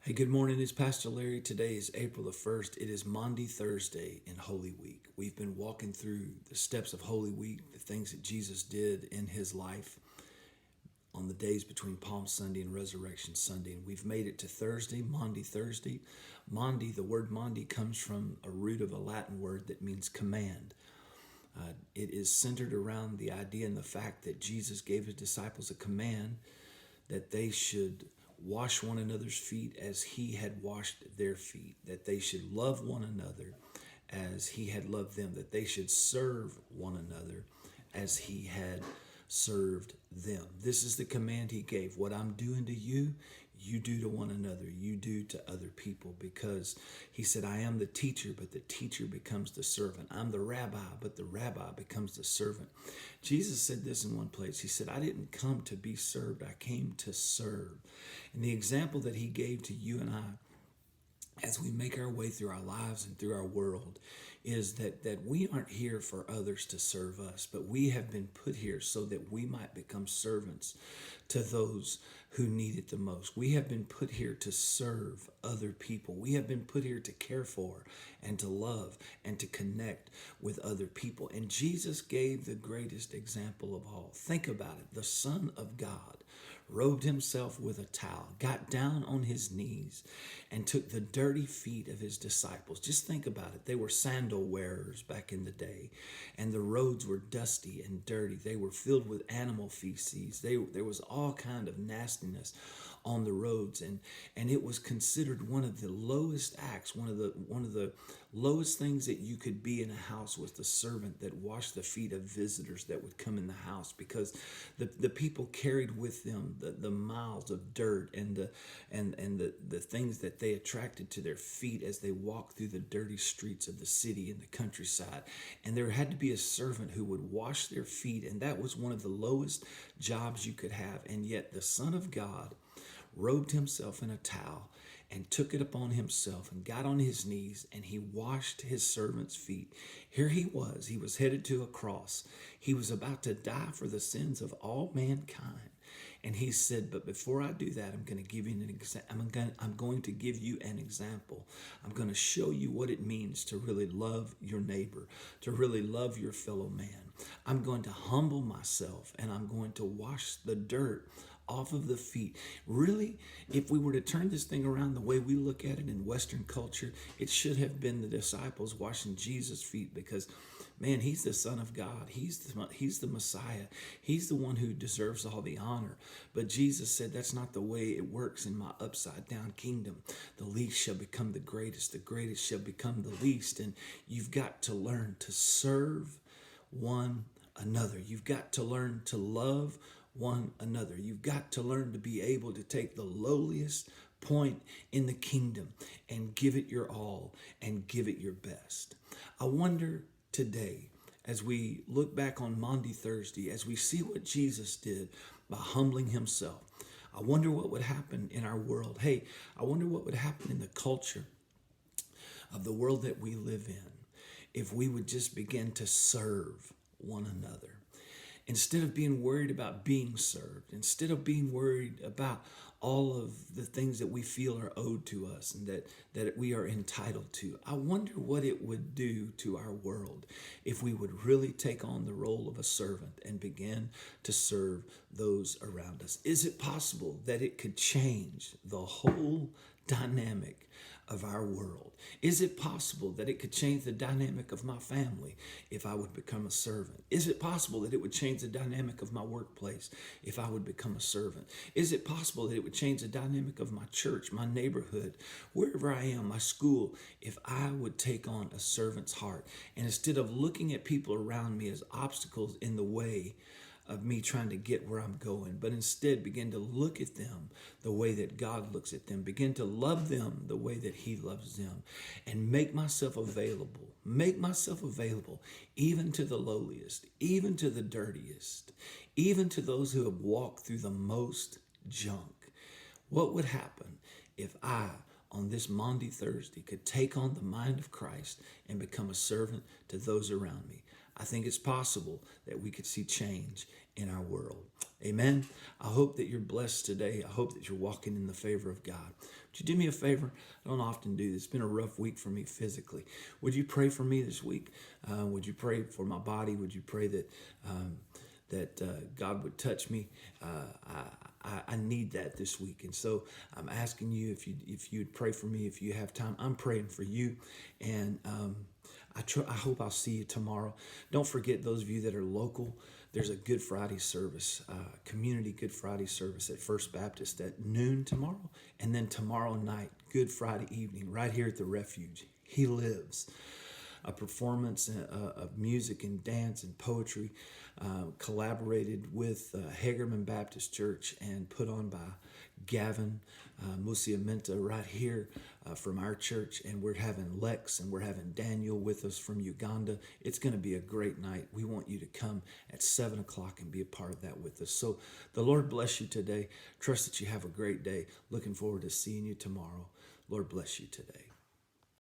Hey, good morning. It's Pastor Larry. Today is April the 1st. It is Maundy Thursday in Holy Week. We've been walking through the steps of Holy Week, the things that Jesus did in his life on the days between Palm Sunday and Resurrection Sunday. And we've made it to Thursday, Maundy Thursday. Maundy, the word Maundy comes from a root of a Latin word that means command. It is centered around the idea and the fact that Jesus gave his disciples a command that they should wash one another's feet as he had washed their feet, that they should love one another as he had loved them, that they should serve one another as he had served them. This is the command he gave. What I'm doing to you, you do to one another, you do to other people, because he said, I am the teacher, but the teacher becomes the servant. I'm the rabbi, but the rabbi becomes the servant. Jesus said this in one place. He said, I didn't come to be served, I came to serve. And the example that he gave to you and I as we make our way through our lives and through our world is that we aren't here for others to serve us, but we have been put here so that we might become servants to those who need it the most. We have been put here to serve other people. We have been put here to care for and to love and to connect with other people. And Jesus gave the greatest example of all. Think about it. The Son of God robed himself with a towel, got down on his knees, and took the dirty feet of his disciples. Just think about it. They were sandal wearers back in the day, and the roads were dusty and dirty. They were filled with animal feces. There was all kind of nastiness on the roads, and it was considered one of the lowest acts, one of the lowest things that you could be in a house was the servant that washed the feet of visitors that would come in the house, because the people carried with them the miles of dirt and the things that they attracted to their feet as they walked through the dirty streets of the city and the countryside. And there had to be a servant who would wash their feet, and that was one of the lowest jobs you could have. And yet the Son of God robed himself in a towel and took it upon himself and got on his knees, and he washed his servants' feet. Here he was headed to a cross. He was about to die for the sins of all mankind. And he said, but before I do that, I'm going to give you an example. I'm going to give you an example. I'm going to show you what it means to really love your neighbor, to really love your fellow man. I'm going to humble myself, and I'm going to wash the dirt off of the feet. Really, if we were to turn this thing around the way we look at it in Western culture, it should have been the disciples washing Jesus' feet, because man, he's the Son of God. He's the Messiah. He's the one who deserves all the honor. But Jesus said that's not the way it works in my upside down kingdom. The least shall become the greatest shall become the least. And you've got to learn to serve one another. You've got to learn to love one another. You've got to learn to be able to take the lowliest point in the kingdom and give it your all and give it your best. I wonder today, as we look back on Maundy Thursday, as we see what Jesus did by humbling himself, I wonder what would happen in our world. Hey, I wonder what would happen in the culture of the world that we live in if we would just begin to serve one another. Instead of being worried about being served, instead of being worried about all of the things that we feel are owed to us and that we are entitled to, I wonder what it would do to our world if we would really take on the role of a servant and begin to serve those around us. Is it possible that it could change the whole dynamic of our world? Is it possible that it could change the dynamic of my family if I would become a servant? Is it possible that it would change the dynamic of my workplace if I would become a servant? Is it possible that it would change the dynamic of my church, my neighborhood, wherever I am, my school, if I would take on a servant's heart? And instead of looking at people around me as obstacles in the way of me trying to get where I'm going, but instead begin to look at them the way that God looks at them, begin to love them the way that he loves them, and make myself available even to the lowliest, even to the dirtiest, even to those who have walked through the most junk. What would happen if I, on this Maundy Thursday, could take on the mind of Christ and become a servant to those around me? I think it's possible that we could see change in our world. Amen. I hope that you're blessed today. I hope that you're walking in the favor of God. Would you do me a favor? I don't often do this. It's been a rough week for me physically. Would you pray for me this week? Would you pray for my body? Would you pray that God would touch me? I need that this week, and so I'm asking you if you'd pray for me if you have time. I'm praying for you, and I hope I'll see you tomorrow. Don't forget, those of you that are local, there's a Good Friday service, community Good Friday service at First Baptist at noon tomorrow, and then tomorrow night, Good Friday evening, right here at the Refuge. He lives. A performance of music and dance and poetry, collaborated with Hagerman Baptist Church and put on by Gavin Musiamenta right here from our church. And we're having Lex and we're having Daniel with us from Uganda. It's going to be a great night. We want you to come at 7 o'clock and be a part of that with us. So the Lord bless you today. Trust that you have a great day. Looking forward to seeing you tomorrow. Lord bless you today.